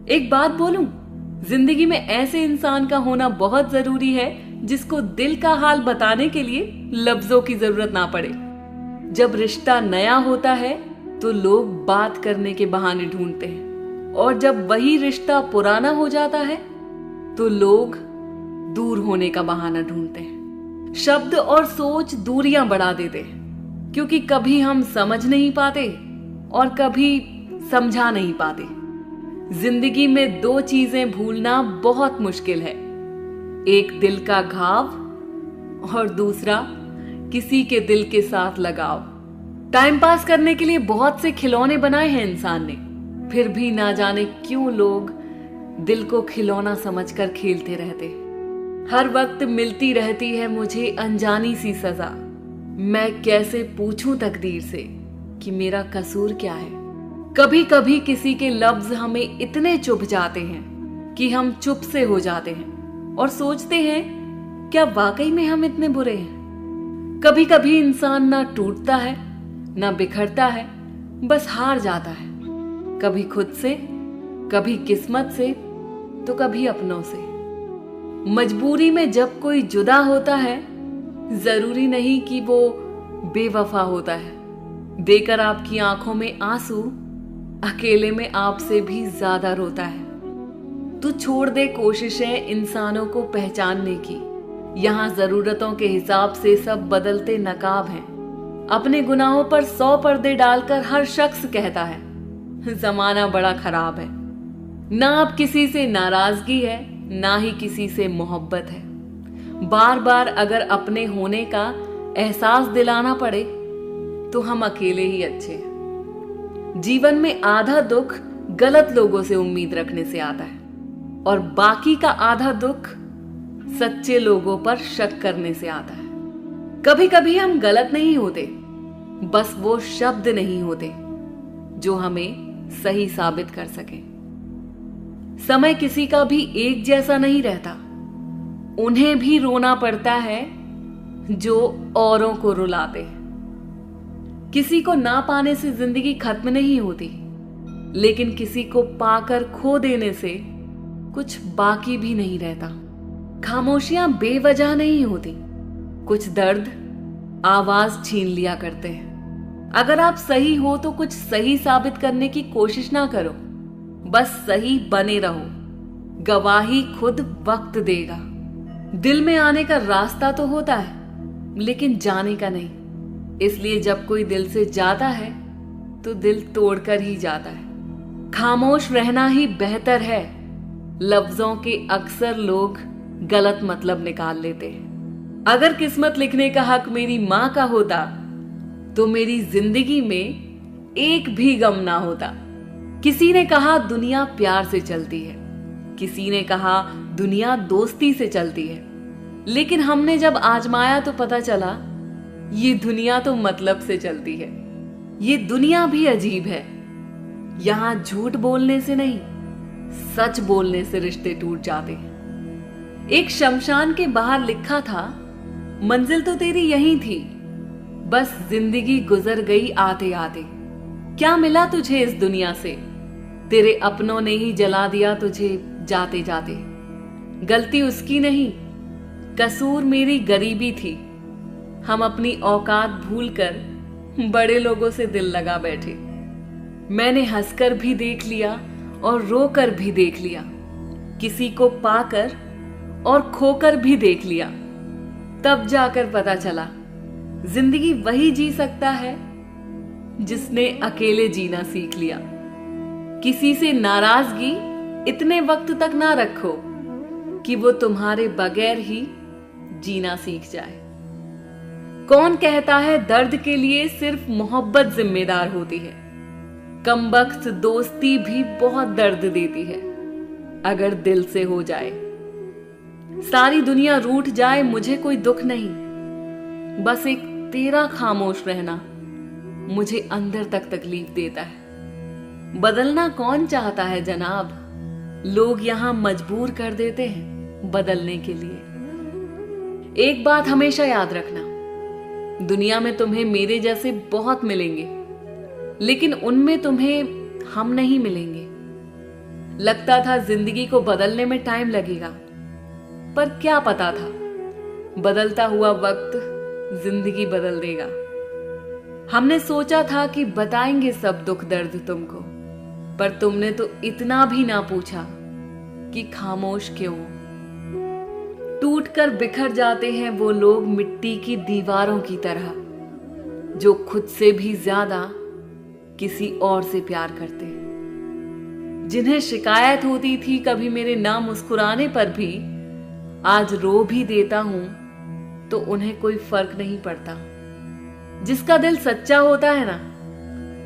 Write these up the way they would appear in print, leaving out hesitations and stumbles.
एक बात बोलूं, जिंदगी में ऐसे इंसान का होना बहुत जरूरी है जिसको दिल का हाल बताने के लिए लफ्जों की जरूरत ना पड़े। जब रिश्ता नया होता है तो लोग बात करने के बहाने ढूंढते हैं, और जब वही रिश्ता पुराना हो जाता है तो लोग दूर होने का बहाना ढूंढते हैं। शब्द और सोच दूरियां बढ़ा देते हैं, क्योंकि कभी हम समझ नहीं पाते और कभी समझा नहीं पाते। जिंदगी में दो चीजें भूलना बहुत मुश्किल है, एक दिल का घाव और दूसरा किसी के दिल के साथ लगाव। टाइम पास करने के लिए बहुत से खिलौने बनाए हैं इंसान ने, फिर भी ना जाने क्यों लोग दिल को खिलौना समझकर खेलते रहते। हर वक्त मिलती रहती है मुझे अनजानी सी सजा। मैं कैसे पूछूं तकदीर से कि मेरा कसूर क्या है। कभी कभी किसी के लफ्ज हमें इतने चुभ जाते हैं कि हम चुप से हो जाते हैं और सोचते हैं, क्या वाकई में हम इतने बुरे हैं। कभी कभी इंसान ना टूटता है ना बिखरता है, बस हार जाता है, कभी खुद से, कभी किस्मत से, तो कभी अपनों से। मजबूरी में जब कोई जुदा होता है, जरूरी नहीं कि वो बेवफा होता है। देकर आपकी आंखों में आंसू, अकेले में आपसे भी ज्यादा रोता है। तू छोड़ दे कोशिशें इंसानों को पहचानने की, यहाँ जरूरतों के हिसाब से सब बदलते नकाब हैं। अपने गुनाहों पर 100 पर्दे डालकर हर शख्स कहता है जमाना बड़ा खराब है। ना अब किसी से नाराजगी है, ना ही किसी से मोहब्बत है। बार बार अगर अपने होने का एहसास दिलाना पड़े तो हम अकेले ही अच्छे हैं। जीवन में आधा दुख गलत लोगों से उम्मीद रखने से आता है, और बाकी का आधा दुख सच्चे लोगों पर शक करने से आता है। कभी कभी हम गलत नहीं होते, बस वो शब्द नहीं होते जो हमें सही साबित कर सके। समय किसी का भी एक जैसा नहीं रहता, उन्हें भी रोना पड़ता है जो औरों को रुलाते हैं। किसी को ना पाने से जिंदगी खत्म नहीं होती, लेकिन किसी को पाकर खो देने से कुछ बाकी भी नहीं रहता। खामोशियां बेवजह नहीं होती, कुछ दर्द आवाज छीन लिया करते हैं। अगर आप सही हो तो कुछ सही साबित करने की कोशिश ना करो, बस सही बने रहो। गवाही खुद वक्त देगा। दिल में आने का रास्ता तो होता है, लेकिन जाने का नहीं। इसलिए जब कोई दिल से जाता है तो दिल तोड़कर ही जाता है। खामोश रहना ही बेहतर है। लफ्जों के अक्सर लोग गलत मतलब निकाल लेते हैं। अगर किस्मत लिखने का हक मेरी मां का होता तो मेरी जिंदगी में एक भी गम ना होता। किसी ने कहा दुनिया प्यार से चलती है, किसी ने कहा दुनिया दोस्ती से चलती है, लेकिन हमने जब आजमाया तो पता चला ये दुनिया तो मतलब से चलती है। ये दुनिया भी अजीब है, यहां झूठ बोलने से नहीं, सच बोलने से रिश्ते टूट जाते हैं। एक शमशान के बाहर लिखा था, मंजिल तो तेरी यहीं थी, बस जिंदगी गुजर गई आते आते। क्या मिला तुझे इस दुनिया से, तेरे अपनों ने ही जला दिया तुझे जाते जाते। गलती उसकी नहीं, कसूर मेरी गरीबी थी। हम अपनी औकात भूलकर बड़े लोगों से दिल लगा बैठे। मैंने हंसकर भी देख लिया और रोकर भी देख लिया, किसी को पाकर और खोकर भी देख लिया। तब जाकर पता चला जिंदगी वही जी सकता है जिसने अकेले जीना सीख लिया। किसी से नाराजगी इतने वक्त तक ना रखो कि वो तुम्हारे बगैर ही जीना सीख जाए। कौन कहता है दर्द के लिए सिर्फ मोहब्बत जिम्मेदार होती है। कमबख्त दोस्ती भी बहुत दर्द देती है अगर दिल से हो जाए। सारी दुनिया रूठ जाए मुझे कोई दुख नहीं, बस एक तेरा खामोश रहना मुझे अंदर तक तकलीफ देता है। बदलना कौन चाहता है जनाब, लोग यहां मजबूर कर देते हैं बदलने के लिए। एक बात हमेशा याद रखना, दुनिया में तुम्हें मेरे जैसे बहुत मिलेंगे, लेकिन उनमें तुम्हें हम नहीं मिलेंगे। लगता था जिंदगी को बदलने में टाइम लगेगा, पर क्या पता था बदलता हुआ वक्त जिंदगी बदल देगा। हमने सोचा था कि बताएंगे सब दुख दर्द तुमको, पर तुमने तो इतना भी ना पूछा कि खामोश क्यों। टूटकर बिखर जाते हैं वो लोग मिट्टी की दीवारों की तरह, जो खुद से भी ज्यादा किसी और से प्यार करते हैं। जिन्हें शिकायत होती थी कभी मेरे ना मुस्कुराने पर भी, आज रो भी देता हूं तो उन्हें कोई फर्क नहीं पड़ता। जिसका दिल सच्चा होता है ना,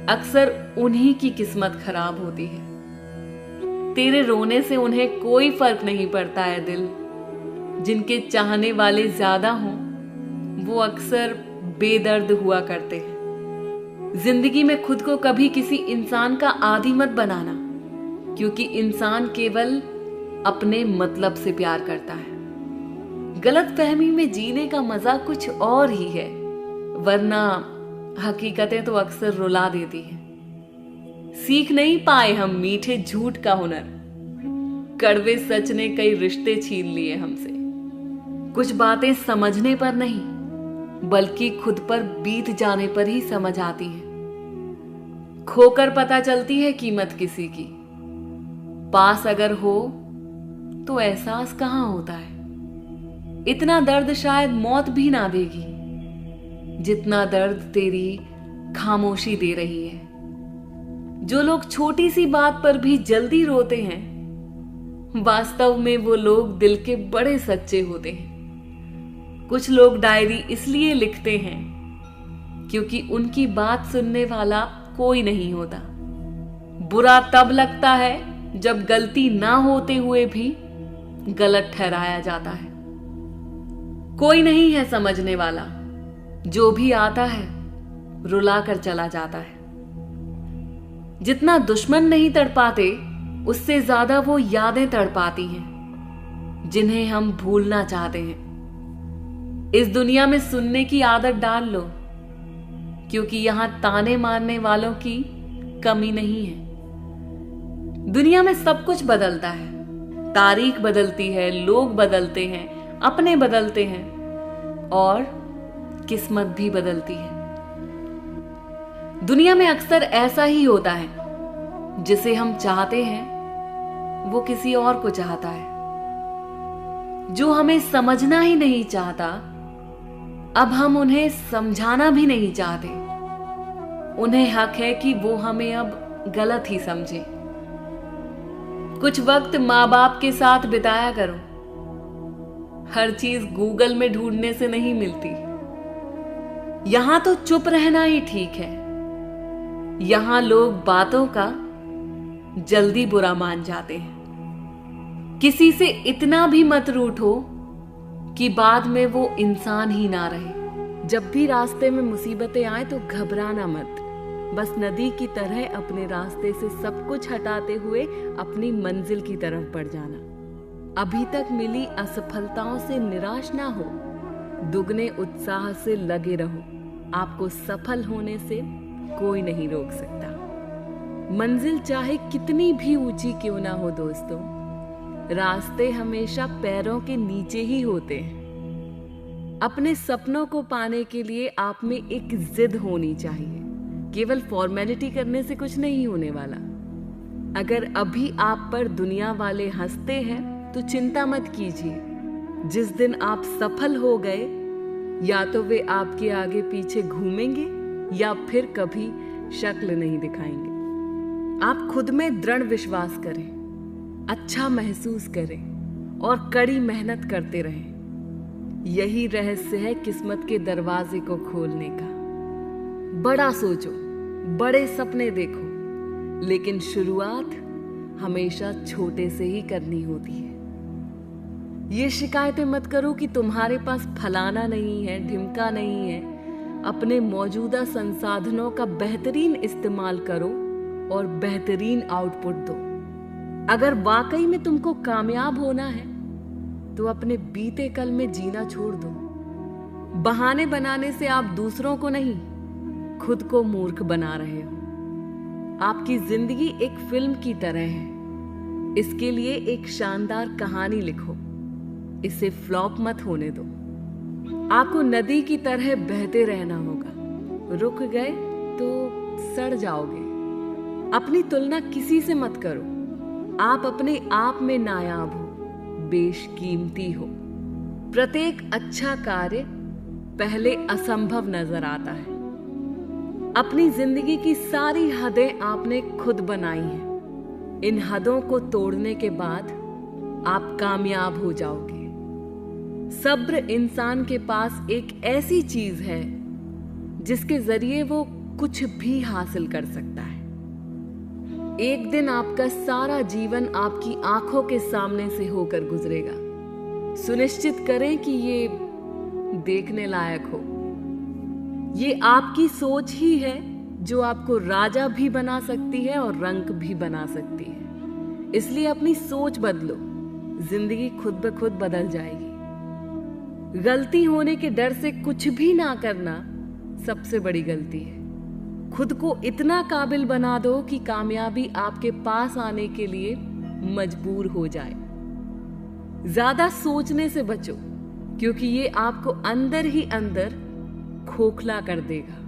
अक्सर उन्हीं की किस्मत खराब होती है। तेरे रोने से उन्हें कोई फर्क नहीं पड़ता है दिल। जिनके चाहने वाले ज्यादा हों वो अक्सर बेदर्द हुआ करते हैं। जिंदगी में खुद को कभी किसी इंसान का आदी मत बनाना, क्योंकि इंसान केवल अपने मतलब से प्यार करता है। गलतफहमी में जीने का मजा कुछ और ही है, वरना हकीकतें तो अक्सर रुला देती हैं। सीख नहीं पाए हम मीठे झूठ का हुनर, कड़वे सच ने कई रिश्ते छीन लिए हमसे। कुछ बातें समझने पर नहीं, बल्कि खुद पर बीत जाने पर ही समझ आती हैं। खोकर पता चलती है कीमत किसी की, पास अगर हो तो एहसास कहां होता है। इतना दर्द शायद मौत भी ना देगी, जितना दर्द तेरी खामोशी दे रही है। जो लोग छोटी सी बात पर भी जल्दी रोते हैं, वास्तव में वो लोग दिल के बड़े सच्चे होते हैं। कुछ लोग डायरी इसलिए लिखते हैं क्योंकि उनकी बात सुनने वाला कोई नहीं होता। बुरा तब लगता है जब गलती ना होते हुए भी गलत ठहराया जाता है। कोई नहीं है समझने वाला, जो भी आता है रुला कर चला जाता है। जितना दुश्मन नहीं तड़पाते, उससे ज्यादा वो यादें तड़पाती हैं जिन्हें हम भूलना चाहते हैं। इस दुनिया में सुनने की आदत डाल लो, क्योंकि यहां ताने मारने वालों की कमी नहीं है। दुनिया में सब कुछ बदलता है, तारीख बदलती है, लोग बदलते हैं, अपने बदलते हैं और किस्मत भी बदलती है। दुनिया में अक्सर ऐसा ही होता है, जिसे हम चाहते हैं वो किसी और को चाहता है। जो हमें समझना ही नहीं चाहता, अब हम उन्हें समझाना भी नहीं चाहते। उन्हें हक है कि वो हमें अब गलत ही समझे। कुछ वक्त माँ बाप के साथ बिताया करो। हर चीज गूगल में ढूंढने से नहीं मिलती। यहां तो चुप रहना ही ठीक है। यहां लोग बातों का जल्दी बुरा मान जाते हैं। किसी से इतना भी मत रूठो कि बाद में वो इंसान ही ना रहे। जब भी रास्ते में मुसीबतें आए तो घबराना मत। बस नदी की तरह अपने रास्ते से सब कुछ हटाते हुए अपनी मंजिल की तरफ बढ़ जाना। अभी तक मिली असफलताओं से निराश ना हो, दुगने उत्साह से लगे रहो। आपको सफल होने से कोई नहीं रोक सकता। मंजिल चाहे कितनी भी ऊंची क्यों ना हो दोस्तों, रास्ते हमेशा पैरों के नीचे ही होते हैं। अपने सपनों को पाने के लिए आप में एक जिद होनी चाहिए। केवल फॉर्मेलिटी करने से कुछ नहीं होने वाला। अगर अभी आप पर दुनिया वाले हंसते हैं तो चिंता मत कीजिए। जिस दिन आप सफल हो गए, या तो वे आपके आगे पीछे घूमेंगे या फिर कभी शक्ल नहीं दिखाएंगे। आप खुद में दृढ़ विश्वास करें, अच्छा महसूस करें और कड़ी मेहनत करते रहें। यही रहस्य है किस्मत के दरवाजे को खोलने का। बड़ा सोचो, बड़े सपने देखो, लेकिन शुरुआत हमेशा छोटे से ही करनी होती है। ये शिकायतें मत करो कि तुम्हारे पास फलाना नहीं है, ढिमका नहीं है। अपने मौजूदा संसाधनों का बेहतरीन इस्तेमाल करो और बेहतरीन आउटपुट दो। अगर वाकई में तुमको कामयाब होना है तो अपने बीते कल में जीना छोड़ दो। बहाने बनाने से आप दूसरों को नहीं, खुद को मूर्ख बना रहे हो। आपकी जिंदगी एक फिल्म की तरह है। इसके लिए एक शानदार कहानी लिखो। इसे फ्लॉप मत होने दो। आपको नदी की तरह बहते रहना होगा। रुक गए तो सड़ जाओगे। अपनी तुलना किसी से मत करो। आप अपने आप में नायाब हो, बेशकीमती हो। प्रत्येक अच्छा कार्य पहले असंभव नजर आता है। अपनी जिंदगी की सारी हदें आपने खुद बनाई हैं। इन हदों को तोड़ने के बाद आप कामयाब हो जाओगे। सब्र इंसान के पास एक ऐसी चीज है जिसके जरिए वो कुछ भी हासिल कर सकता है। एक दिन आपका सारा जीवन आपकी आंखों के सामने से होकर गुजरेगा। सुनिश्चित करें कि ये देखने लायक हो। ये आपकी सोच ही है जो आपको राजा भी बना सकती है और रंक भी बना सकती है। इसलिए अपनी सोच बदलो, जिंदगी खुद ब खुद बदल जाएगी। गलती होने के डर से कुछ भी ना करना सबसे बड़ी गलती है। खुद को इतना काबिल बना दो कि कामयाबी आपके पास आने के लिए मजबूर हो जाए। ज्यादा सोचने से बचो, क्योंकि ये आपको अंदर ही अंदर खोखला कर देगा।